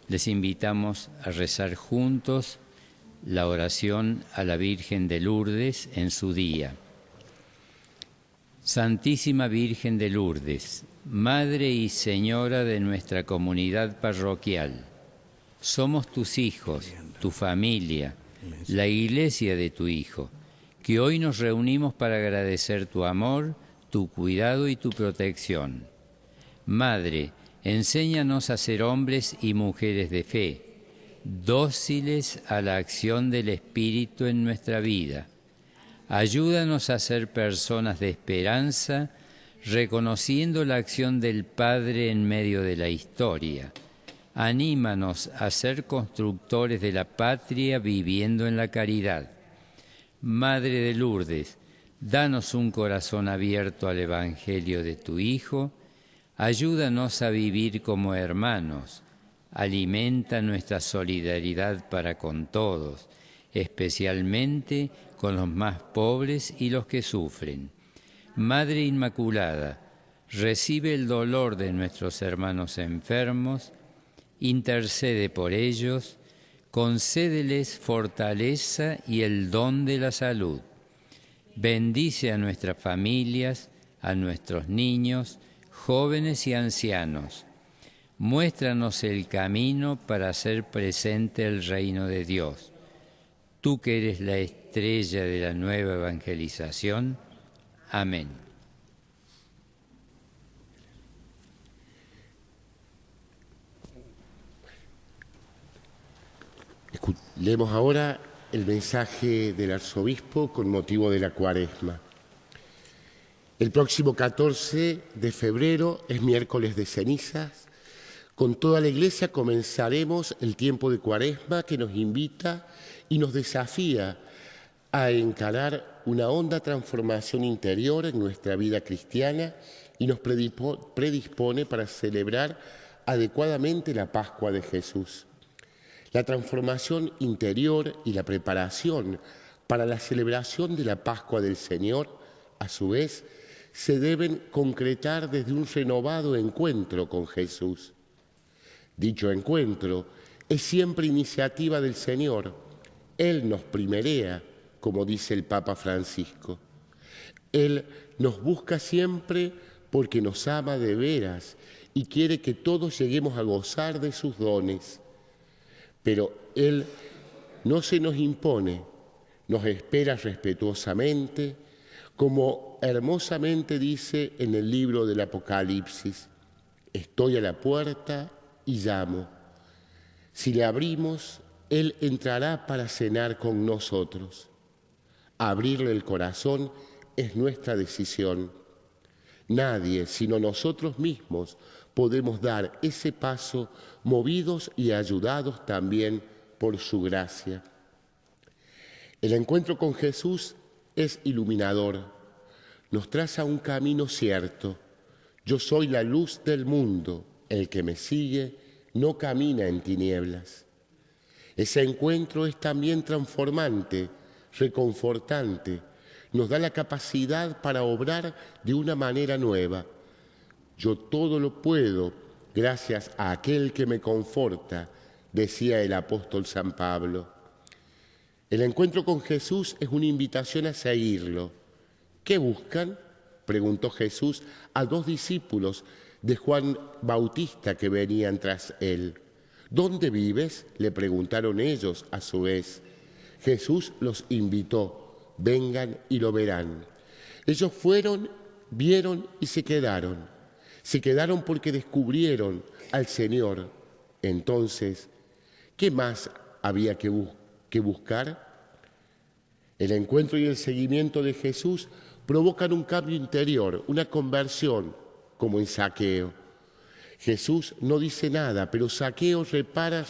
Les invitamos a rezar juntos la oración a la Virgen de Lourdes en su día. Santísima Virgen de Lourdes, Madre y Señora de nuestra comunidad parroquial, somos tus hijos, tu familia, la Iglesia de tu Hijo, que hoy nos reunimos para agradecer tu amor, tu cuidado y tu protección. Madre, enséñanos a ser hombres y mujeres de fe, dóciles a la acción del Espíritu en nuestra vida. Ayúdanos a ser personas de esperanza, reconociendo la acción del Padre en medio de la historia. Anímanos a ser constructores de la patria viviendo en la caridad. Madre de Lourdes, danos un corazón abierto al Evangelio de tu Hijo. Ayúdanos a vivir como hermanos. Alimenta nuestra solidaridad para con todos, especialmente con los más pobres y los que sufren. Madre Inmaculada, recibe el dolor de nuestros hermanos enfermos, intercede por ellos, concédeles fortaleza y el don de la salud. Bendice a nuestras familias, a nuestros niños, jóvenes y ancianos. Muéstranos el camino para hacer presente el reino de Dios. Tú que eres la estrella de la nueva evangelización. Amén. Leemos ahora el mensaje del arzobispo con motivo de la Cuaresma. El próximo 14 de febrero es miércoles de cenizas. Con toda la Iglesia comenzaremos el tiempo de Cuaresma que nos invita y nos desafía a encarar una honda transformación interior en nuestra vida cristiana y nos predispone para celebrar adecuadamente la Pascua de Jesús. La transformación interior y la preparación para la celebración de la Pascua del Señor, a su vez, se deben concretar desde un renovado encuentro con Jesús. Dicho encuentro es siempre iniciativa del Señor. Él nos primerea, como dice el Papa Francisco. Él nos busca siempre porque nos ama de veras y quiere que todos lleguemos a gozar de sus dones. Pero Él no se nos impone, nos espera respetuosamente, como hermosamente dice en el libro del Apocalipsis: estoy a la puerta y llamo. Si le abrimos, Él entrará para cenar con nosotros. Abrirle el corazón es nuestra decisión. Nadie, sino nosotros mismos, podemos dar ese paso movidos y ayudados también por su gracia. El encuentro con Jesús es iluminador, nos traza un camino cierto. Yo soy la luz del mundo, el que me sigue no camina en tinieblas. Ese encuentro es también transformante, reconfortante, nos da la capacidad para obrar de una manera nueva. Yo todo lo puedo gracias a aquel que me conforta, decía el apóstol San Pablo. El encuentro con Jesús es una invitación a seguirlo. ¿Qué buscan?, preguntó Jesús a 2 discípulos de Juan Bautista que venían tras él. ¿Dónde vives?, le preguntaron ellos a su vez. Jesús los invitó: vengan y lo verán. Ellos fueron, vieron y se quedaron. Se quedaron porque descubrieron al Señor. Entonces, ¿qué más había que buscar? El encuentro y el seguimiento de Jesús provocan un cambio interior, una conversión, como en Zaqueo. Jesús no dice nada, pero Zaqueo repara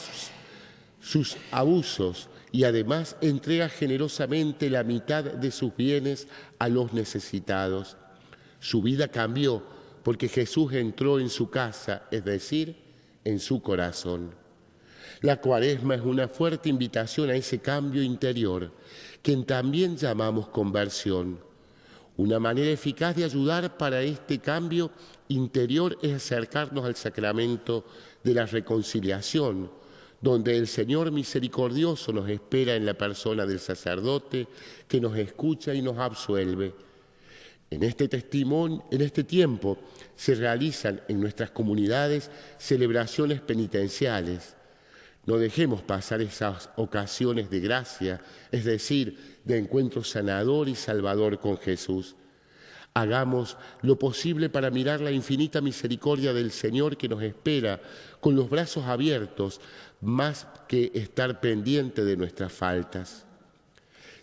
sus abusos y además entrega generosamente la mitad de sus bienes a los necesitados. Su vida cambió porque Jesús entró en su casa, es decir, en su corazón. La Cuaresma es una fuerte invitación a ese cambio interior, que también llamamos conversión. Una manera eficaz de ayudar para este cambio interior es acercarnos al sacramento de la reconciliación, donde el Señor misericordioso nos espera en la persona del sacerdote que nos escucha y nos absuelve. En este tiempo se realizan en nuestras comunidades celebraciones penitenciales. No dejemos pasar esas ocasiones de gracia, es decir, de encuentro sanador y salvador con Jesús. Hagamos lo posible para mirar la infinita misericordia del Señor que nos espera con los brazos abiertos, más que estar pendiente de nuestras faltas.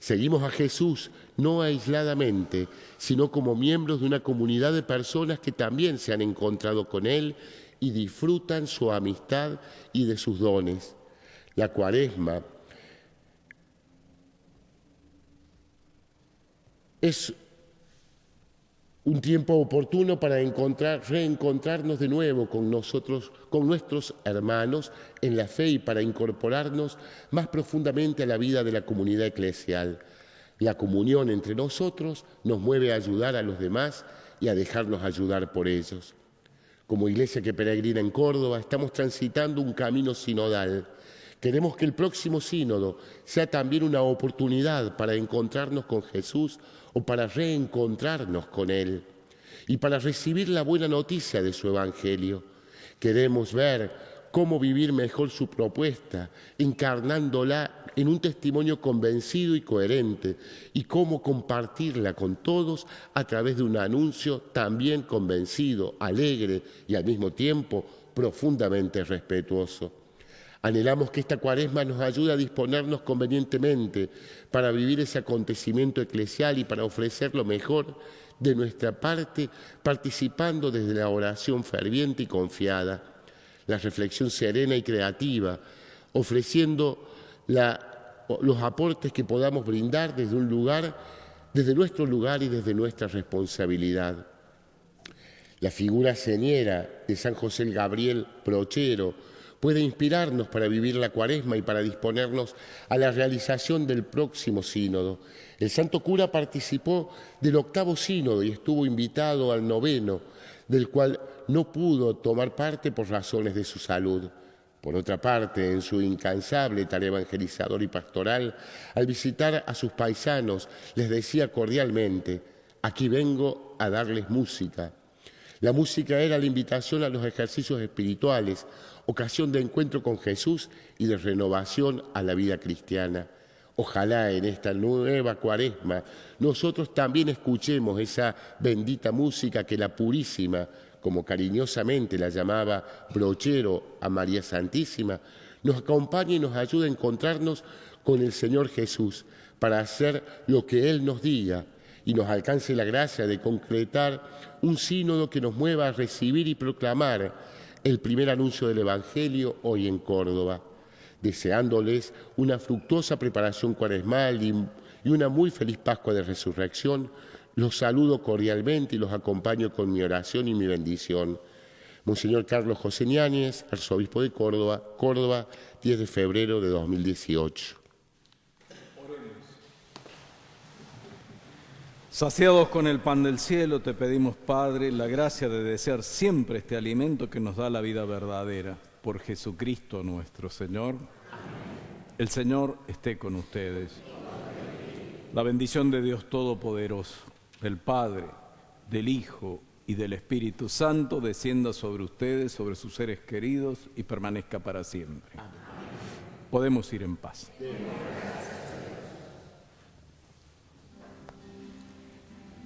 Seguimos a Jesús no aisladamente, sino como miembros de una comunidad de personas que también se han encontrado con Él y disfrutan su amistad y de sus dones. La Cuaresma es un tiempo oportuno para reencontrarnos de nuevo con nuestros hermanos en la fe y para incorporarnos más profundamente a la vida de la comunidad eclesial. La comunión entre nosotros nos mueve a ayudar a los demás y a dejarnos ayudar por ellos. Como iglesia que peregrina en Córdoba, estamos transitando un camino sinodal. Queremos que el próximo sínodo sea también una oportunidad para encontrarnos con Jesús o para reencontrarnos con Él y para recibir la buena noticia de su Evangelio. Queremos ver cómo vivir mejor su propuesta, encarnándola en un testimonio convencido y coherente, y cómo compartirla con todos a través de un anuncio también convencido, alegre y al mismo tiempo profundamente respetuoso. Anhelamos que esta Cuaresma nos ayude a disponernos convenientemente para vivir ese acontecimiento eclesial y para ofrecer lo mejor de nuestra parte, participando desde la oración ferviente y confiada, la reflexión serena y creativa, ofreciendo los aportes que podamos brindar desde nuestro lugar y desde nuestra responsabilidad. La figura señera de San José el Gabriel Brochero, pueda inspirarnos para vivir la Cuaresma y para disponernos a la realización del próximo sínodo. El santo cura participó del 8º sínodo y estuvo invitado al 9º, del cual no pudo tomar parte por razones de su salud. Por otra parte, en su incansable tarea evangelizadora y pastoral, al visitar a sus paisanos, les decía cordialmente: aquí vengo a darles música. La música era la invitación a los ejercicios espirituales, ocasión de encuentro con Jesús y de renovación a la vida cristiana. Ojalá en esta nueva Cuaresma nosotros también escuchemos esa bendita música que la Purísima, como cariñosamente la llamaba brochero a María Santísima, nos acompañe y nos ayude a encontrarnos con el Señor Jesús para hacer lo que Él nos diga y nos alcance la gracia de concretar un sínodo que nos mueva a recibir y proclamar el primer anuncio del Evangelio hoy en Córdoba, deseándoles una fructuosa preparación cuaresmal y una muy feliz Pascua de Resurrección. Los saludo cordialmente y los acompaño con mi oración y mi bendición. Monseñor Carlos José Ñáñez, arzobispo de Córdoba, Córdoba, 10 de febrero de 2018. Saciados con el pan del cielo, te pedimos, Padre, la gracia de desear siempre este alimento que nos da la vida verdadera. Por Jesucristo nuestro Señor. El Señor esté con ustedes. La bendición de Dios Todopoderoso, del Padre, del Hijo y del Espíritu Santo, descienda sobre ustedes, sobre sus seres queridos y permanezca para siempre. Podemos ir en paz.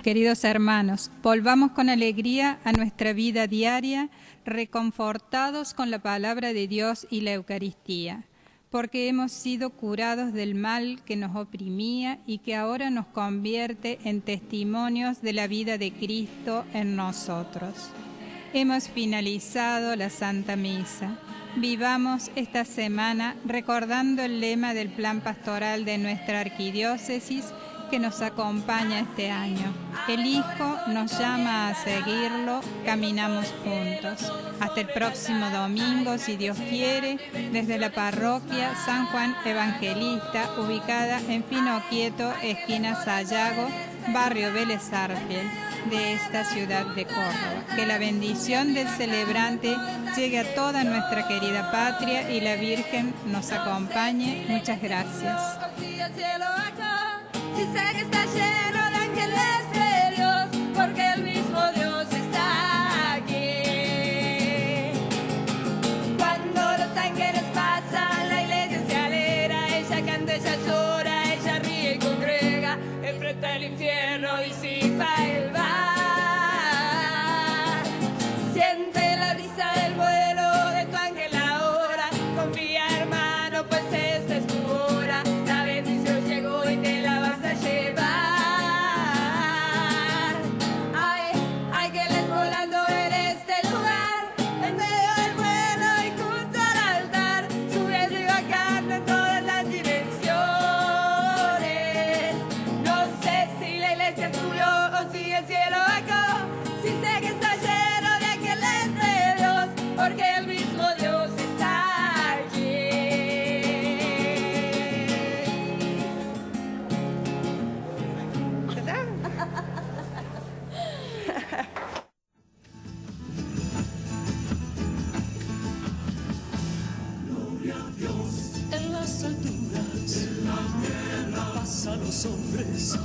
Queridos hermanos, volvamos con alegría a nuestra vida diaria, reconfortados con la palabra de Dios y la Eucaristía, porque hemos sido curados del mal que nos oprimía y que ahora nos convierte en testimonios de la vida de Cristo en nosotros. Hemos finalizado la Santa Misa. Vivamos esta semana recordando el lema del plan pastoral de nuestra arquidiócesis que nos acompaña este año. El Hijo nos llama a seguirlo, caminamos juntos. Hasta el próximo domingo, si Dios quiere, desde la parroquia San Juan Evangelista, ubicada en Finoquieto, esquina Sayago, barrio Vélez Arfiel, de esta ciudad de Córdoba. Que la bendición del celebrante llegue a toda nuestra querida patria y la Virgen nos acompañe. Muchas gracias. Si sé que está lleno de ángeles de Dios, porque el mismo Dios está aquí. Cuando los ángeles pasan, la iglesia se alegra, ella canta, ella llora, ella ríe y congrega, enfrenta el infierno, disipa el mar. Siente la brisa del vuelo de tu ángel ahora, confía, hermano, pues esta es tu hora, la bendición llegó y te la vas a llevar. Hay que les volando en este lugar, en medio del vuelo y junto al altar, subiendo y bajando en todas las direcciones. No sé si la iglesia subió o si el cielo bajó, si sé que está lleno de ángeles de Dios, porque el mismo Dios está allí. En las alturas, paz a los hombres,